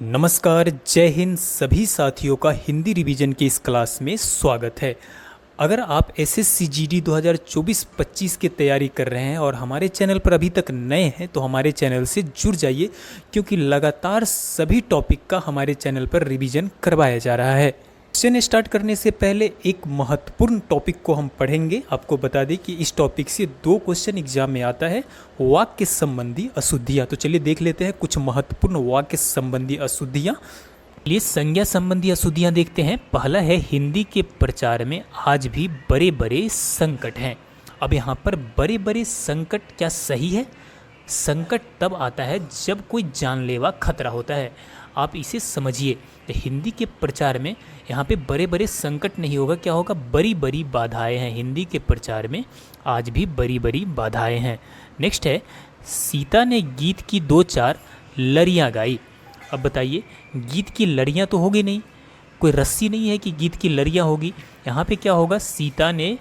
नमस्कार, जय हिंद। सभी साथियों का हिंदी रिवीजन की इस क्लास में स्वागत है। अगर आप एसएससी जीडी 2024-25 की तैयारी कर रहे हैं और हमारे चैनल पर अभी तक नए हैं तो हमारे चैनल से जुड़ जाइए, क्योंकि लगातार सभी टॉपिक का हमारे चैनल पर रिवीजन करवाया जा रहा है। क्वेश्चन स्टार्ट करने से पहले एक महत्वपूर्ण टॉपिक को हम पढ़ेंगे। आपको बता दें कि इस टॉपिक से 2 क्वेश्चन एग्जाम में आता है, वाक्य संबंधी अशुद्धियाँ। तो चलिए देख लेते हैं कुछ महत्वपूर्ण वाक्य संबंधी अशुद्धियाँ। चलिए संज्ञा संबंधी अशुद्धियाँ देखते हैं। पहला है, हिंदी के प्रचार में आज भी बड़े बड़े संकट हैं। अब यहाँ पर बड़े बड़े संकट क्या सही है? संकट तब आता है जब कोई जानलेवा खतरा होता है। आप इसे समझिए। तो हिंदी के प्रचार में यहाँ पे बड़े बड़े संकट नहीं होगा, क्या होगा? बड़ी बड़ी बाधाएं हैं। हिंदी के प्रचार में आज भी बड़ी बड़ी बाधाएं हैं। नेक्स्ट है, सीता ने गीत की 2-4 लड़ियाँ गाई। अब बताइए, गीत की लड़ियाँ तो होगी नहीं, कोई रस्सी नहीं है कि गीत की लड़ियाँ होगी। यहाँ पे क्या होगा? सीता ने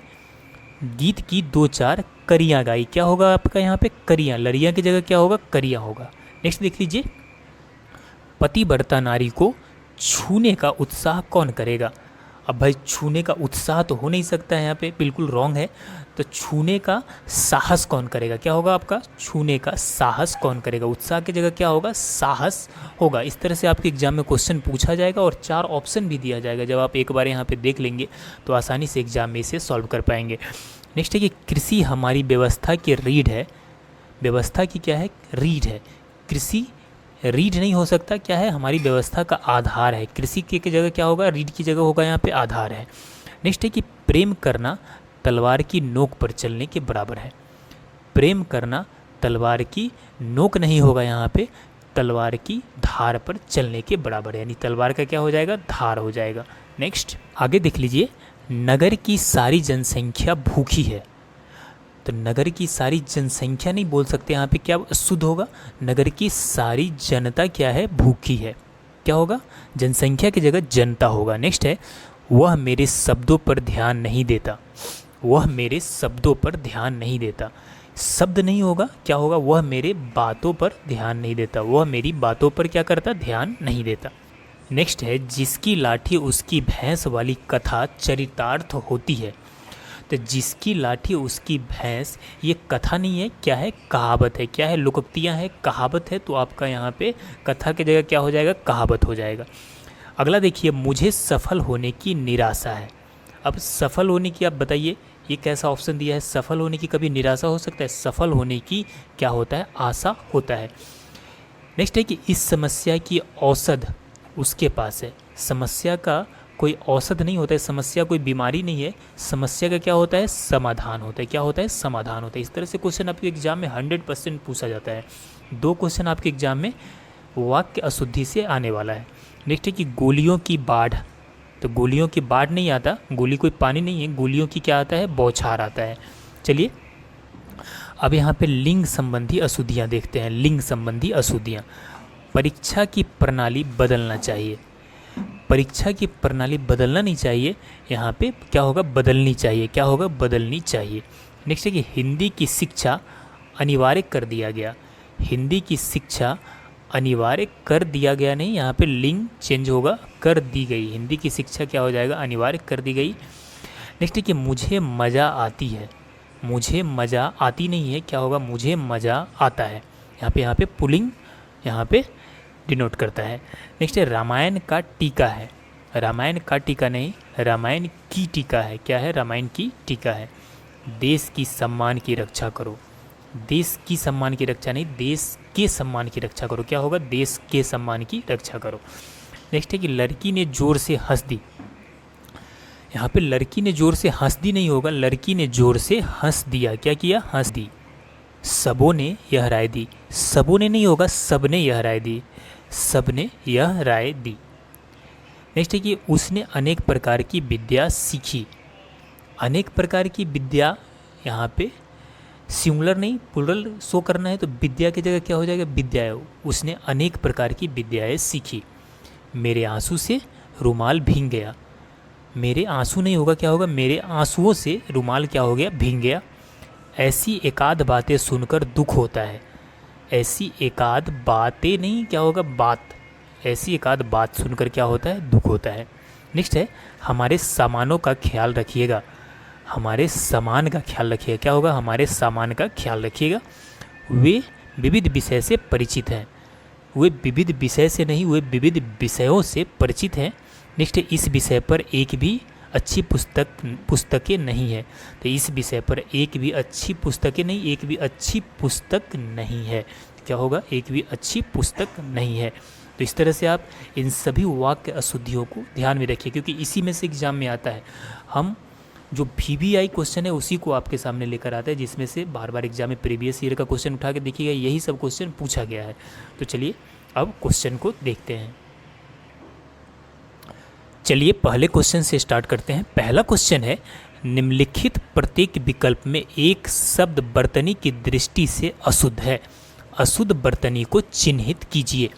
गीत की 2-4 करियाँ गाई। क्या होगा आपका यहाँ पे? करियाँ। लड़ियाँ की जगह क्या होगा? करियाँ होगा। नेक्स्ट देख लीजिए, पतिव्रता नारी को छूने का उत्साह कौन करेगा? अब भाई छूने का उत्साह तो हो नहीं सकता है, यहाँ पे बिल्कुल रॉन्ग है। तो छूने का साहस कौन करेगा? क्या होगा आपका? छूने का साहस कौन करेगा? उत्साह की जगह क्या होगा? साहस होगा। इस तरह से आपके एग्जाम में क्वेश्चन पूछा जाएगा और 4 ऑप्शन भी दिया जाएगा। जब आप एक बार यहाँ पे देख लेंगे तो आसानी से एग्जाम में इसे सॉल्व कर पाएंगे। नेक्स्ट है कि कृषि हमारी व्यवस्था की रीढ़ है। व्यवस्था की क्या है? रीढ़ है। कृषि रीढ़ नहीं हो सकता, क्या है? हमारी व्यवस्था का आधार है। कृषि की जगह क्या होगा? रीढ़ की जगह होगा यहाँ पे आधार है। नेक्स्ट है कि प्रेम करना तलवार की नोक पर चलने के बराबर है। प्रेम करना तलवार की नोक नहीं होगा, यहाँ पे तलवार की धार पर चलने के बराबर है, यानी तलवार का क्या हो जाएगा? धार हो जाएगा। नेक्स्ट आगे देख लीजिए, नगर की सारी जनसंख्या भूखी है। तो नगर की सारी जनसंख्या नहीं बोल सकते, यहाँ पे क्या शुद्ध होगा? नगर की सारी जनता क्या है? भूखी है। क्या होगा? जनसंख्या की जगह जनता होगा। नेक्स्ट है, वह मेरे शब्दों पर ध्यान नहीं देता। वह मेरे शब्दों पर ध्यान नहीं देता। शब्द नहीं होगा, क्या होगा? वह मेरे बातों पर ध्यान नहीं देता। वह मेरी बातों पर क्या करता? ध्यान नहीं देता। नेक्स्ट है, जिसकी लाठी उसकी भैंस वाली कथा चरितार्थ होती है। तो जिसकी लाठी उसकी भैंस, ये कथा नहीं है, क्या है? कहावत है। क्या है? लोकोक्तियाँ है, कहावत है। तो आपका यहाँ पे कथा की जगह क्या हो जाएगा? कहावत हो जाएगा। अगला देखिए, मुझे सफल होने की निराशा है। अब सफल होने की आप बताइए, ये कैसा ऑप्शन दिया है? सफल होने की कभी निराशा हो सकता है? सफल होने की क्या होता है? आशा होता है। नेक्स्ट है कि इस समस्या की औषध उसके पास है। समस्या का कोई औषध नहीं होता है, समस्या कोई बीमारी नहीं है, समस्या का क्या होता है? समाधान होता है। क्या होता है? समाधान होता है। इस तरह से क्वेश्चन आपके एग्जाम में 100% पूछा जाता है। 2 क्वेश्चन आपके एग्जाम में वाक्य अशुद्धि से आने वाला है। नेक्स्ट है कि गोलियों की बाढ़। तो गोलियों की बाढ़ नहीं आता, गोली कोई पानी नहीं है, गोलियों की क्या आता है? बौछार आता है। चलिए अब यहाँ पे लिंग संबंधी अशुद्धियाँ देखते हैं। लिंग संबंधी अशुद्धियाँ, परीक्षा की प्रणाली बदलना चाहिए। परीक्षा की प्रणाली बदलना नहीं चाहिए, यहाँ पे क्या होगा? बदलनी चाहिए। क्या होगा? बदलनी चाहिए। नेक्स्ट है कि हिंदी की शिक्षा अनिवार्य कर दिया गया। हिंदी की शिक्षा अनिवार्य कर दिया गया नहीं, यहाँ पे लिंग चेंज होगा, कर दी गई। हिंदी की शिक्षा क्या हो जाएगा? अनिवार्य कर दी गई। नेक्स्ट है कि मुझे मज़ा आती है। मुझे मज़ा आती नहीं है, क्या होगा? मुझे मज़ा आता है। यहाँ पे पुल्लिंग यहाँ पे डिनोट करता है। नेक्स्ट है, रामायण का टीका है। रामायण का टीका नहीं, रामायण की टीका है। क्या है? रामायण की टीका है। देश की सम्मान की रक्षा करो। देश की सम्मान की रक्षा नहीं, देश के सम्मान की रक्षा करो। क्या होगा? देश के सम्मान की रक्षा करो। नेक्स्ट है कि लड़की ने जोर से हंस दी। यहाँ पे लड़की ने जोर से हंस दी नहीं होगा, लड़की ने जोर से हंस दिया। क्या किया? हंस दी। सबों ने यह राय दी। सबों ने नहीं होगा, सबने यह राय दी। सबने यह राय दी। नेक्स्ट है कि उसने अनेक प्रकार की विद्या सीखी। अनेक प्रकार की विद्या, यहाँ पे सिंगुलर नहीं प्लुरल शो करना है, तो विद्या की जगह क्या हो जाएगा? विद्याएं। उसने अनेक प्रकार की विद्याएं सीखी। मेरे आंसू से रुमाल भीग गया। मेरे आंसू नहीं होगा, क्या होगा? मेरे आंसुओं से रुमाल क्या हो गया? भीग गया। ऐसी एकाध बातें सुनकर दुख होता है। ऐसी एकाध बातें नहीं, क्या होगा? बात। ऐसी एक आध बात सुनकर क्या होता है, दुख होता है। नेक्स्ट है हमारे सामानों का ख्याल रखिएगा। हमारे सामान का ख्याल रखिएगा, क्या होगा, हमारे सामान का ख्याल रखिएगा। वे विविध विषय से परिचित हैं। वे विविध विषय से नहीं, वे विविध विषयों से परिचित हैं। नेक्स्ट है इस विषय पर एक भी अच्छी पुस्तकें नहीं है। तो इस विषय पर एक भी अच्छी पुस्तकें नहीं, एक भी अच्छी पुस्तक नहीं है। क्या होगा, एक भी अच्छी पुस्तक नहीं है। तो इस तरह से आप इन सभी वाक्य अशुद्धियों को ध्यान में रखिए, क्योंकि इसी में से एग्जाम में आता है। हम जो VBI क्वेश्चन है उसी को आपके सामने लेकर आता है, जिसमें से बार बार एग्जाम में प्रीवियस ईयर का क्वेश्चन उठा के देखिएगा, यही सब क्वेश्चन पूछा गया है। तो चलिए अब क्वेश्चन को देखते हैं। चलिए पहले क्वेश्चन से स्टार्ट करते हैं। पहला क्वेश्चन है, निम्नलिखित प्रत्येक विकल्प में एक शब्द बर्तनी की दृष्टि से अशुद्ध है। अशुद्ध बर्तनी को चिन्हित कीजिए।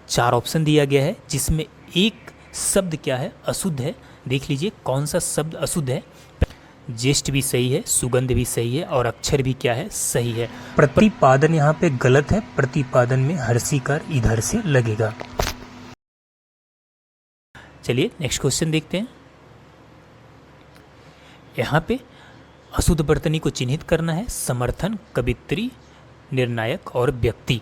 4 ऑप्शन दिया गया है, जिसमें एक शब्द क्या है, अशुद्ध है। देख लीजिए कौन सा शब्द अशुद्ध है। ज्येष्ठ भी सही है, सुगंध भी सही है और अक्षर भी क्या है, सही है। प्रतिपादन यहाँ पे गलत है, प्रतिपादन में हर्षिकार इधर से लगेगा। चलिए नेक्स्ट क्वेश्चन देखते हैं। यहाँ पे अशुद्ध बर्तनी को चिन्हित करना है। समर्थन, कवित्री, निर्णायक और व्यक्ति।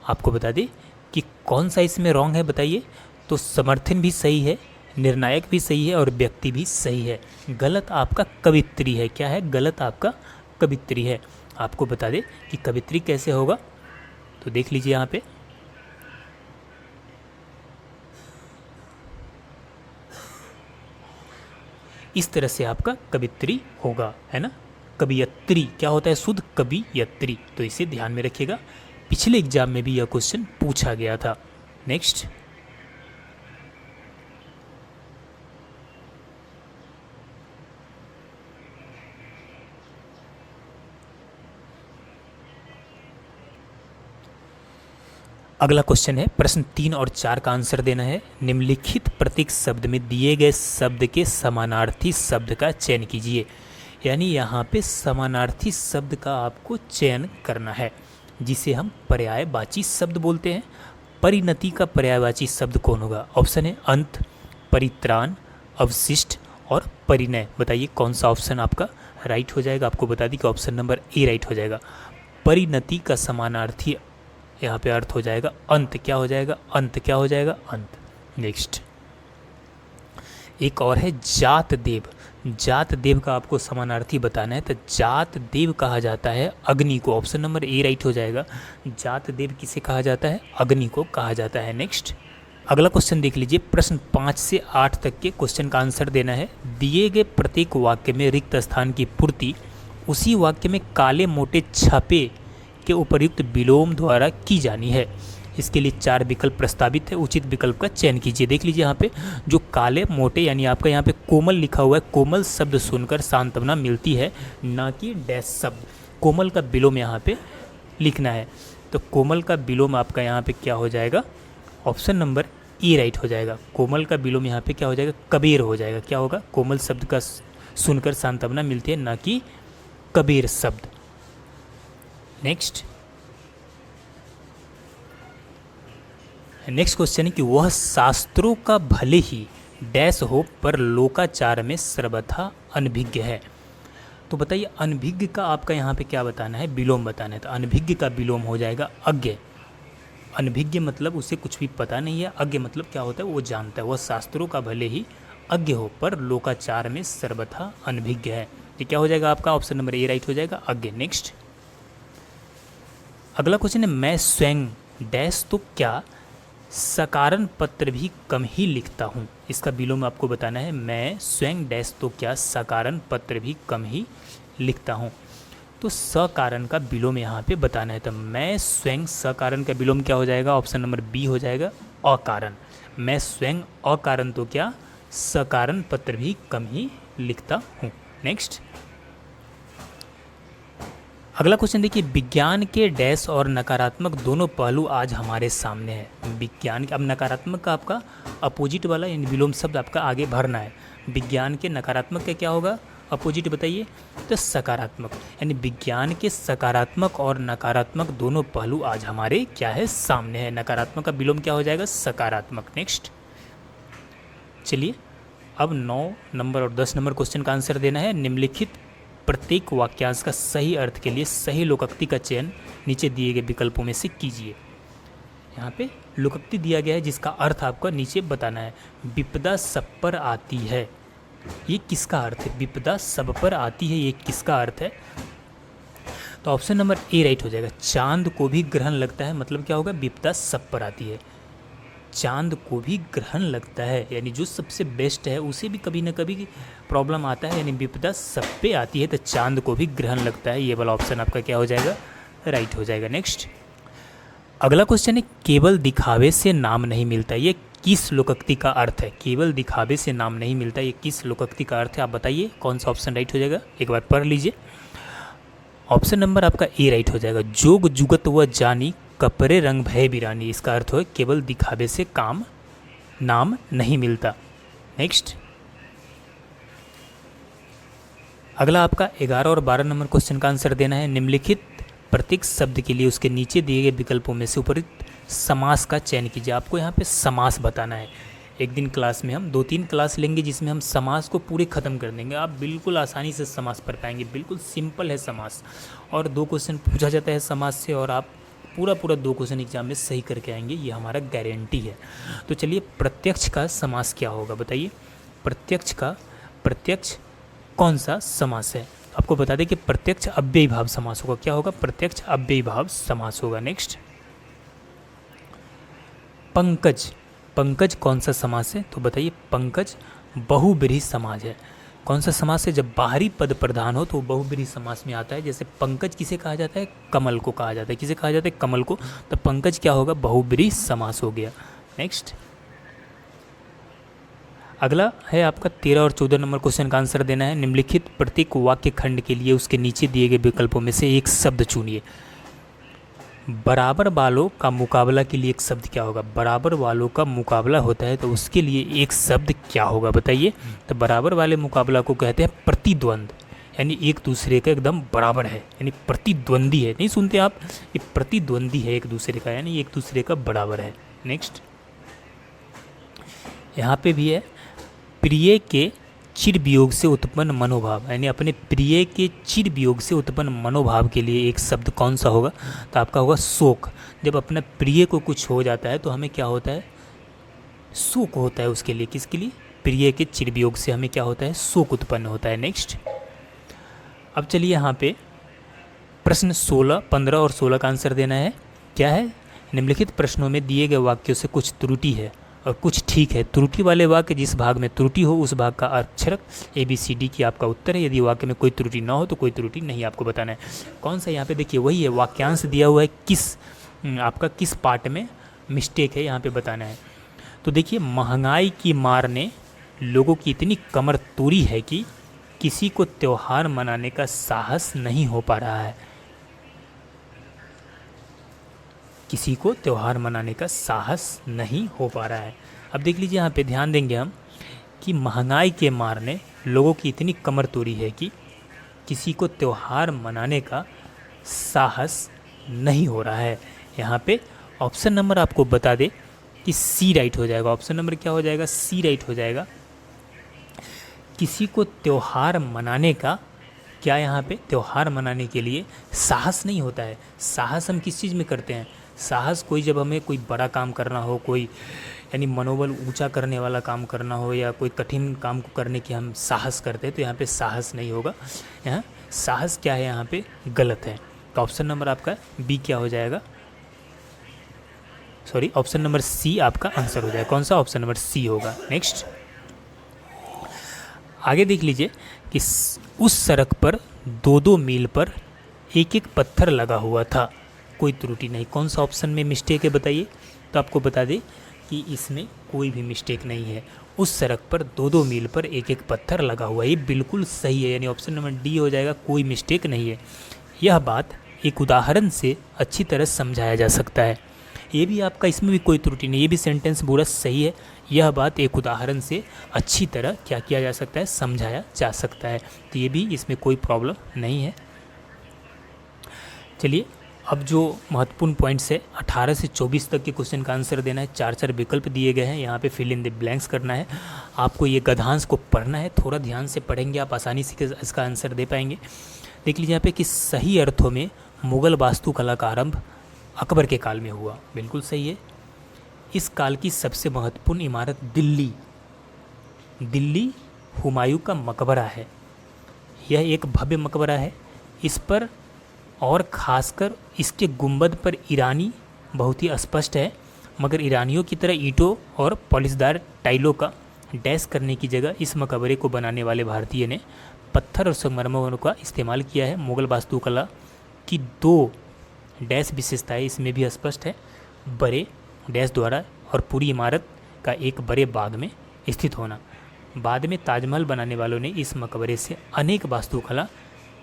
आपको बता दें कि कौन सा इसमें रॉन्ग है, बताइए। तो समर्थन भी सही है, निर्णायक भी सही है और व्यक्ति भी सही है। गलत आपका कवित्री है। क्या है, गलत आपका कवित्री है। आपको बता दें कि कवित्री कैसे होगा, तो देख लीजिए यहाँ पे। इस तरह से आपका कवित्री होगा, है ना। कवियत्री क्या होता है, शुद्ध कवियत्री। तो इसे ध्यान में रखिएगा, पिछले एग्जाम में भी यह क्वेश्चन पूछा गया था। नेक्स्ट, अगला क्वेश्चन है, प्रश्न 3 और 4 का आंसर देना है। निम्नलिखित प्रत्येक शब्द में दिए गए शब्द के समानार्थी शब्द का चयन कीजिए। यानी यहाँ पे समानार्थी शब्द का आपको चयन करना है, जिसे हम पर्यायवाची शब्द बोलते हैं। परिणति का पर्यायवाची शब्द कौन होगा? ऑप्शन है अंत, परित्राण, अवशिष्ट और परिणय। बताइए कौन सा ऑप्शन आपका राइट हो जाएगा। आपको बता दी कि ऑप्शन नंबर ए राइट हो जाएगा। परिणति का समानार्थी यहाँ पे अर्थ हो जाएगा अंत। क्या हो जाएगा? अंत। क्या हो जाएगा? अंत। नेक्स्ट, एक और है जात देव। जात देव का आपको समानार्थी बताना है, तो जात देव कहा जाता है अग्नि को। ऑप्शन नंबर ए राइट हो जाएगा। जात देव किसे कहा जाता है? अग्नि को कहा जाता है। नेक्स्ट, अगला क्वेश्चन देख लीजिए। प्रश्न 5 से 8 तक के क्वेश्चन का आंसर देना है। दिए गए प्रत्येक वाक्य में रिक्त स्थान की पूर्ति उसी वाक्य में काले मोटे छापे के उपर्युक्त विलोम द्वारा की जानी है। इसके लिए 4 विकल्प प्रस्तावित है, उचित विकल्प का चयन कीजिए। देख लीजिए यहाँ पे जो काले मोटे, यानी आपका यहाँ पे कोमल लिखा हुआ है, कोमल शब्द सुनकर सांत्वना मिलती है, ना कि डैश शब्द। कोमल का विलोम यहाँ पे लिखना है, तो कोमल का विलोम आपका यहाँ पे क्या हो जाएगा? ऑप्शन नंबर ए राइट हो जाएगा। कोमल का विलोम यहाँ पे क्या हो जाएगा? कबीर हो जाएगा। क्या होगा? कोमल शब्द का सुनकर सांत्वना मिलती है, ना कि कबीर शब्द। नेक्स्ट क्वेश्चन है कि वह शास्त्रों का भले ही डैश हो पर लोकाचार में सर्वथा अनभिज्ञ है। तो बताइए अनभिज्ञ का आपका यहाँ पे क्या बताना है? विलोम बताना है। तो अनभिज्ञ का विलोम हो जाएगा अज्ञ। अनभिज्ञ मतलब उसे कुछ भी पता नहीं है, अज्ञ मतलब क्या होता है? वो जानता है। वह शास्त्रों का भले ही अज्ञ हो पर लोकाचार में सर्वथा अनभिज्ञ है। ये क्या हो जाएगा आपका? ऑप्शन नंबर ए राइट हो जाएगा, अज्ञ। नेक्स्ट, अगला क्वेश्चन है, मैं स्वयं डैश तो क्या सकारण पत्र भी कम ही लिखता हूँ। इसका विलोम आपको बताना है। मैं स्वयं डैश तो क्या सकारण पत्र भी कम ही लिखता हूँ। तो सकारण का विलोम यहाँ पे बताना है। तो मैं स्वयं सकारण का विलोम क्या हो जाएगा? ऑप्शन नंबर बी हो जाएगा, अकारण। मैं स्वयं अकारण तो क्या सकारण पत्र भी कम ही लिखता हूँ। नेक्स्ट, अगला क्वेश्चन देखिए, विज्ञान के डैश और नकारात्मक दोनों पहलू आज हमारे सामने हैं। विज्ञान के, अब नकारात्मक का आपका अपोजिट वाला इन विलोम शब्द आपका आगे भरना है। विज्ञान के नकारात्मक का क्या होगा? अपोजिट बताइए, तो सकारात्मक। यानी विज्ञान के सकारात्मक और नकारात्मक दोनों पहलू आज हमारे क्या है, सामने है। नकारात्मक का विलोम क्या हो जाएगा, सकारात्मक। नेक्स्ट चलिए अब 9 नंबर और 10 नंबर क्वेश्चन का आंसर देना है। निम्नलिखित प्रत्येक वाक्यांश का सही अर्थ के लिए सही लोकोक्ति का चयन नीचे दिए गए विकल्पों में से कीजिए। यहाँ पे लोकोक्ति दिया गया है जिसका अर्थ आपको नीचे बताना है। विपदा सब पर आती है, ये किसका अर्थ है? विपदा सब पर आती है, ये किसका अर्थ है? तो ऑप्शन नंबर ए राइट हो जाएगा। चांद को भी ग्रहण लगता है, मतलब क्या होगा, विपदा सब पर आती है। चांद को भी ग्रहण लगता है, यानी जो सबसे बेस्ट है उसे भी कभी ना कभी प्रॉब्लम आता है, यानी विपदा सब पे आती है, तो चांद को भी ग्रहण लगता है। ये वाला ऑप्शन आपका क्या हो जाएगा, राइट हो जाएगा। नेक्स्ट अगला क्वेश्चन है, केवल दिखावे से नाम नहीं मिलता, ये किस लोकोक्ति का अर्थ है? केवल दिखावे से नाम नहीं मिलता, ये किस लोकोक्ति का अर्थ है? आप बताइए कौन सा ऑप्शन राइट हो जाएगा, एक बार पढ़ लीजिए। ऑप्शन नंबर आपका ए राइट हो जाएगा। जोग जुगत व जानी कपरे रंग भय बिरानी, इसका अर्थ है केवल दिखावे से काम नाम नहीं मिलता। नेक्स्ट अगला आपका 11 और 12 नंबर क्वेश्चन का आंसर देना है। निम्नलिखित प्रत्येक शब्द के लिए उसके नीचे दिए गए विकल्पों में से उपयुक्त समास का चयन कीजिए। आपको यहाँ पे समास बताना है। एक दिन क्लास में हम 2-3 क्लास लेंगे जिसमें हम समास को पूरे ख़त्म कर देंगे। आप बिल्कुल आसानी से समास पढ़ पाएंगे, बिल्कुल सिंपल है समास, और 2 क्वेश्चन पूछा जाता है समास से और आप पूरा 2 क्वेश्चन एग्जाम में सही करके आएंगे, ये हमारा गारंटी है। तो चलिए प्रत्यक्ष का समास क्या होगा बताइए। प्रत्यक्ष कौन सा समास है? आपको बता दें कि प्रत्यक्ष अव्ययी भाव समास होगा। क्या होगा? प्रत्यक्ष अव्ययी भाव समास होगा। नेक्स्ट पंकज कौन सा समास है? तो बताइए पंकज बहुब्रीहि समास है। कौन सा समास है? जब बाहरी पद प्रधान हो तो बहुब्रीहि समास में आता है। जैसे पंकज किसे कहा जाता है? कमल को कहा जाता है। किसे कहा जाता है? कमल को। तो पंकज क्या होगा? बहुब्रीहि समास हो गया। नेक्स्ट अगला है आपका 13 और 14 नंबर क्वेश्चन का आंसर देना है। निम्नलिखित प्रत्येक वाक्य खंड के लिए उसके नीचे दिए गए विकल्पों में से एक शब्द चुनिए। बराबर वालों का मुकाबला के लिए एक शब्द क्या होगा? बराबर वालों का मुकाबला होता है तो उसके लिए एक शब्द क्या होगा बताइए। तो बराबर वाले मुकाबला को कहते हैं प्रतिद्वंद, यानी एक दूसरे का एकदम बराबर है, यानी प्रतिद्वंदी है। नहीं सुनते आप? ये प्रतिद्वंदी है एक दूसरे का, यानी एक दूसरे का बराबर है। नेक्स्ट यहाँ पे भी है, प्रिय के चिर वियोग से उत्पन्न मनोभाव, यानी अपने प्रिय के चिर वियोग से उत्पन्न मनोभाव के लिए एक शब्द कौन सा होगा? तो आपका होगा शोक। जब अपने प्रिय को कुछ हो जाता है तो हमें क्या होता है? शोक होता है उसके लिए। किसके लिए? प्रिय के चिर वियोग से हमें क्या होता है? शोक उत्पन्न होता है। नेक्स्ट अब चलिए यहाँ पे प्रश्न 16, 15 और 16 का आंसर देना है। क्या है? निम्नलिखित प्रश्नों में दिए गए वाक्यों से कुछ त्रुटि है और कुछ ठीक है। त्रुटि वाले वाक्य जिस भाग में त्रुटि हो उस भाग का अक्षरक ABCD की आपका उत्तर है। यदि वाक्य में कोई त्रुटि ना हो तो कोई त्रुटि नहीं आपको बताना है। कौन सा? यहाँ पे देखिए वही है, वाक्यांश दिया हुआ है, आपका किस पार्ट में मिस्टेक है यहाँ पे बताना है। तो देखिए, महंगाई की मार ने लोगों की इतनी कमर तोड़ी है कि किसी को त्यौहार मनाने का साहस नहीं हो पा रहा है। किसी को त्यौहार मनाने का साहस नहीं हो पा रहा है। अब देख लीजिए, यहाँ पे ध्यान देंगे हम कि महंगाई के मार ने लोगों की इतनी कमर तोड़ी है कि किसी को त्यौहार मनाने का साहस नहीं हो रहा है। यहाँ पे ऑप्शन नंबर आपको बता दे कि सी राइट हो जाएगा। ऑप्शन नंबर क्या हो जाएगा? सी राइट हो जाएगा। किसी को त्यौहार मनाने का, क्या यहाँ पे त्यौहार मनाने के लिए साहस नहीं होता है। साहस हम किस चीज़ में करते हैं? साहस कोई जब हमें कोई बड़ा काम करना हो, कोई यानी मनोबल ऊंचा करने वाला काम करना हो, या कोई कठिन काम को करने की हम साहस करते हैं, तो यहाँ पे साहस नहीं होगा। यहाँ साहस क्या है? यहाँ पे गलत है। तो ऑप्शन नंबर आपका बी क्या हो जाएगा? सॉरी, ऑप्शन नंबर सी आपका आंसर हो जाएगा। कौन सा? ऑप्शन नंबर सी होगा। नेक्स्ट आगे देख लीजिए कि उस सड़क पर 2-2 मील पर एक पत्थर लगा हुआ था, कोई त्रुटि नहीं। कौन सा ऑप्शन में मिस्टेक है बताइए। तो आपको बता दें कि इसमें कोई भी मिस्टेक नहीं है। उस सड़क पर 2-2 मील पर एक पत्थर लगा हुआ है, ये बिल्कुल सही है, यानी ऑप्शन नंबर डी हो जाएगा, कोई मिस्टेक नहीं है। यह बात एक उदाहरण से अच्छी तरह समझाया जा सकता है। ये भी आपका, इसमें भी कोई त्रुटि नहीं, ये भी सेंटेंस पूरा सही है। यह बात एक उदाहरण से अच्छी तरह क्या किया जा सकता है, समझाया जा सकता है। तो ये भी, इसमें कोई प्रॉब्लम नहीं है। चलिए, अब जो महत्वपूर्ण पॉइंट्स है, 18 से 24 तक के क्वेश्चन का आंसर देना है। 4 विकल्प दिए गए हैं, यहाँ पे फिल इन द ब्लैंक्स करना है। आपको ये गद्यांश को पढ़ना है, थोड़ा ध्यान से पढ़ेंगे आप आसानी से इसका आंसर दे पाएंगे। देख लीजिए यहाँ पे कि सही अर्थों में मुग़ल वास्तुकला का आरंभ अकबर के काल में हुआ, बिल्कुल सही है। इस काल की सबसे महत्वपूर्ण इमारत दिल्ली हुमायूं का मकबरा है। यह एक भव्य मकबरा है। इस पर और ख़ासकर इसके गुंबद पर ईरानी बहुत ही स्पष्ट है, मगर ईरानियों की तरह ईंटों और पॉलिशदार टाइलों का डैश करने की जगह इस मकबरे को बनाने वाले भारतीय ने पत्थर और संगमरमर का इस्तेमाल किया है। मुग़ल वास्तुकला की 2 डैश विशेषताएं इसमें भी स्पष्ट है, बड़े डैश द्वारा और पूरी इमारत का एक बड़े बाग में स्थित होना। बाद में ताजमहल बनाने वालों ने इस मकबरे से अनेक वास्तुकला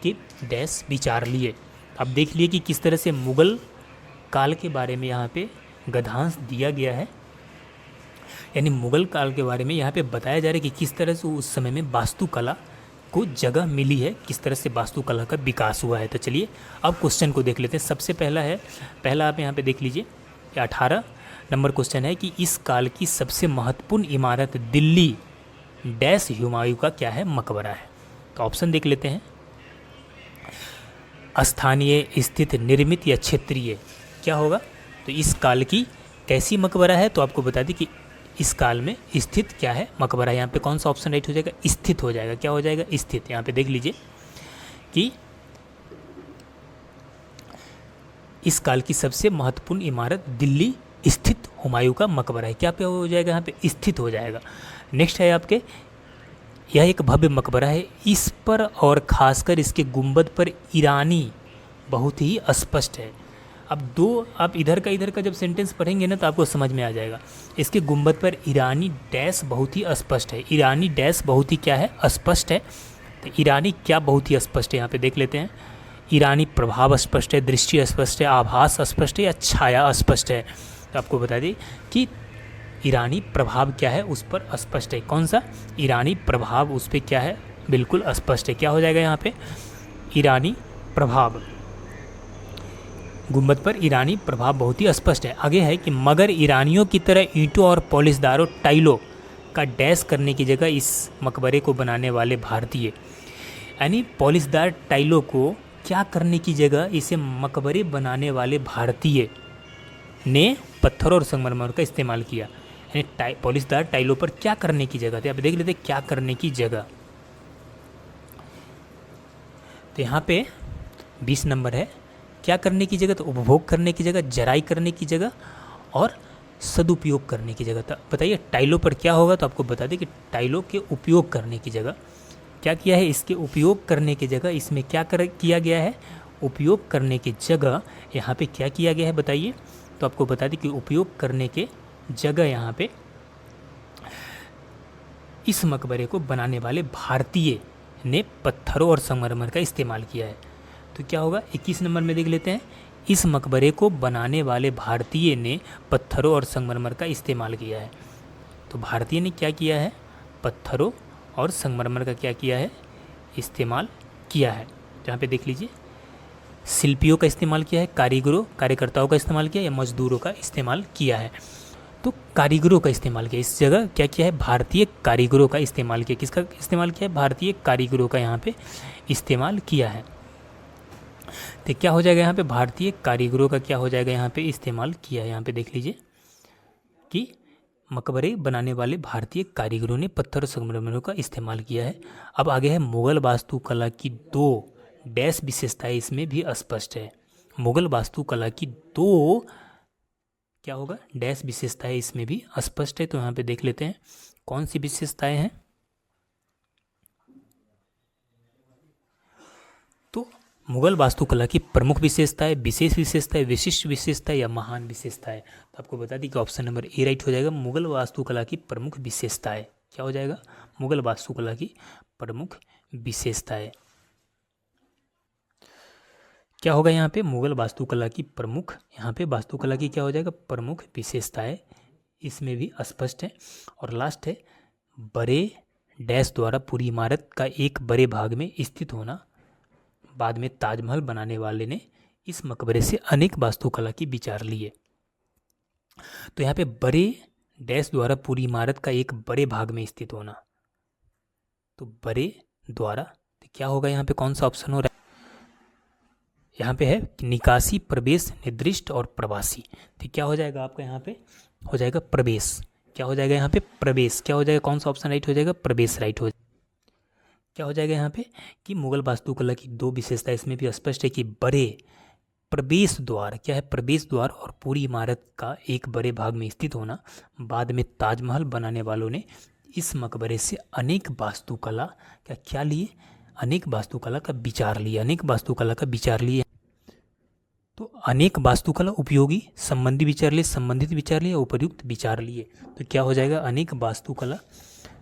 के डैश विचार लिए। अब देख लिए कि किस तरह से मुग़ल काल के बारे में यहाँ पे गद्यांश दिया गया है, यानी मुग़ल काल के बारे में यहाँ पे बताया जा रहा है कि किस तरह से उस समय में वास्तुकला को जगह मिली है, किस तरह से वास्तुकला का विकास हुआ है। तो चलिए अब क्वेश्चन को देख लेते हैं। सबसे पहला आप यहाँ पे देख लीजिए, 18 नंबर क्वेश्चन है कि इस काल की सबसे महत्वपूर्ण इमारत दिल्ली डैश हुमायूं का क्या है, मकबरा है। तो ऑप्शन देख लेते हैं, स्थानीय, स्थित, निर्मित या क्षेत्रीय, क्या होगा। तो इस काल की कैसी मकबरा है, तो आपको बता दें कि इस काल में स्थित क्या है, मकबरा। यहाँ पे कौन सा ऑप्शन राइट हो जाएगा, स्थित हो जाएगा। क्या हो जाएगा, स्थित। यहाँ पे देख लीजिए कि इस काल की सबसे महत्वपूर्ण इमारत दिल्ली स्थित हुमायूं का मकबरा है। क्या पे हो जाएगा, यहाँ पे स्थित हो जाएगा। नेक्स्ट है आपके, यह एक भव्य मकबरा है। इस पर और ख़ासकर इसके गुंबद पर ईरानी बहुत ही स्पष्ट है। अब आप इधर का जब सेंटेंस पढ़ेंगे ना तो आपको समझ में आ जाएगा। इसके गुंबद पर ईरानी डैश बहुत ही स्पष्ट है। ईरानी डैश बहुत ही क्या है, स्पष्ट है। तो ईरानी क्या बहुत ही स्पष्ट है, यहाँ पे देख लेते हैं। ईरानी प्रभाव स्पष्ट है, दृष्टि स्पष्ट है, आभास स्पष्ट है या छाया स्पष्ट है। तो आपको बता दें कि ईरानी प्रभाव क्या है, उस पर स्पष्ट है। कौन सा, ईरानी प्रभाव उस पर क्या है, बिल्कुल स्पष्ट है। क्या हो जाएगा यहाँ पे, ईरानी प्रभाव, गुंबद पर ईरानी प्रभाव बहुत ही स्पष्ट है। आगे है कि मगर ईरानियों की तरह ईंटों और पॉलिशदारों टाइलों का डैश करने की जगह इस मकबरे को बनाने वाले भारतीय, यानी पॉलिशदार टाइलों को क्या करने की जगह इसे मकबरे बनाने वाले भारतीय ने पत्थर और संगमरमर का इस्तेमाल किया। यानी पॉलिशदार टाइलों पर क्या करने की जगह थी, आप देख लेते क्या करने की जगह। तो यहाँ पे 20 नंबर है, क्या करने की जगह, तो उपभोग करने की जगह, जराई करने की जगह और सदुपयोग करने की जगह। तो बताइए टाइलों पर क्या होगा, तो आपको बता दें कि टाइलों के उपयोग करने की जगह क्या किया है, इसके उपयोग करने की जगह इसमें क्या किया गया है, उपयोग करने की जगह यहाँ पे क्या किया गया है बताइए। तो आपको बता दें कि उपयोग करने के जगह यहाँ पे इस मकबरे को बनाने वाले भारतीय ने पत्थरों और संगमरमर का इस्तेमाल किया है। तो क्या होगा, 21 नंबर में देख लेते हैं, इस मकबरे को बनाने वाले भारतीय ने पत्थरों और संगमरमर का इस्तेमाल किया है। तो भारतीय ने क्या किया है, पत्थरों और संगमरमर का क्या किया है, इस्तेमाल किया है। जहाँ पे देख लीजिए, शिल्पियों का इस्तेमाल किया है, कारीगरों, कार्यकर्ताओं का इस्तेमाल किया या मजदूरों का इस्तेमाल किया है। तो कारीगरों का इस्तेमाल किया, इस जगह क्या किया है, भारतीय कारीगरों का इस्तेमाल किया। किसका इस्तेमाल किया है, भारतीय कारीगरों का यहाँ पे इस्तेमाल किया है। तो क्या हो जाएगा यहाँ पे, भारतीय कारीगरों का क्या हो जाएगा यहाँ पे, इस्तेमाल किया है। यहाँ पे देख लीजिए कि मकबरे बनाने वाले भारतीय कारीगरों ने पत्थर और संगमरमर का इस्तेमाल किया है। अब आगे है, मुगल वास्तुकला की 2 डैश विशेषताएं इसमें भी स्पष्ट है। मुगल वास्तुकला की 2 क्या होगा, डैश विशेषताएं इसमें भी स्पष्ट है। तो यहाँ पे देख लेते हैं कौन सी विशेषताएं हैं। तो मुगल वास्तुकला की प्रमुख विशेषताएं, विशेष विशेषताएं, विशिष्ट विशेषताएं या महान विशेषताएं। तो आपको बता दी कि ऑप्शन नंबर ए राइट हो जाएगा। मुगल वास्तुकला की प्रमुख विशेषताएं क्या हो जाएगा, मुगल वास्तुकला की प्रमुख विशेषताएं। क्या होगा यहाँ पे, मुगल वास्तुकला की प्रमुख, यहाँ पे वास्तुकला की क्या हो जाएगा, प्रमुख विशेषताएं इसमें भी स्पष्ट है। और लास्ट है, बड़े डैश द्वारा पूरी इमारत का एक बड़े भाग में स्थित होना। बाद में ताजमहल बनाने वाले ने इस मकबरे से अनेक वास्तुकला की विचार लिए। तो यहाँ पे बड़े डैश द्वारा पूरी इमारत का एक बड़े भाग में स्थित होना, तो बड़े द्वारा, तो क्या होगा यहाँ पे, कौन सा ऑप्शन हो रहा है, यहाँ पे है निकासी, प्रवेश, निर्दिष्ट और प्रवासी। तो क्या हो जाएगा आपका, यहाँ पे हो जाएगा प्रवेश। क्या हो जाएगा यहाँ पे, प्रवेश। क्या हो जाएगा, कौन सा ऑप्शन राइट हो जाएगा, प्रवेश राइट हो। क्या हो जाएगा यहाँ पे कि मुगल वास्तुकला की दो विशेषता इसमें भी स्पष्ट है कि बड़े प्रवेश द्वार, क्या है, प्रवेश द्वार और पूरी इमारत का एक बड़े भाग में स्थित होना। बाद में ताजमहल बनाने वालों ने इस मकबरे से अनेक वास्तुकला का क्या लिए, अनेक वास्तुकला का विचार लिए, अनेक वास्तुकला का विचार लिए। तो अनेक वास्तुकला उपयोगी संबंधी विचार लिए, संबंधित विचार लिए, उपयुक्त विचार लिए। तो क्या हो जाएगा, अनेक वास्तुकला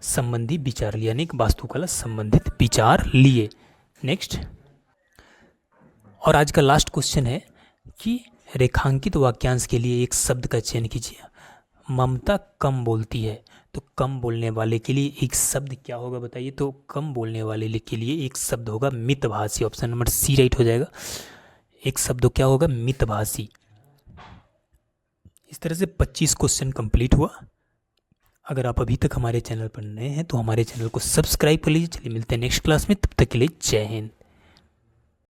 संबंधी विचार लिए, अनेक वास्तुकला संबंधित विचार लिए। नेक्स्ट, और आज का लास्ट क्वेश्चन है कि रेखांकित वाक्यांश के लिए एक शब्द का चयन कीजिए। ममता कम बोलती है, तो कम बोलने वाले के लिए एक शब्द क्या होगा बताइए। तो कम बोलने वाले के लिए एक शब्द होगा मितभाषी। ऑप्शन नंबर सी राइट हो जाएगा। एक शब्द क्या होगा, मितभाषी। इस तरह से 25 क्वेश्चन कंप्लीट हुआ। अगर आप अभी तक हमारे चैनल पर नए हैं तो हमारे चैनल को सब्सक्राइब कर लीजिए। चलिए मिलते हैं नेक्स्ट क्लास में, तब तक के लिए जय हिंद।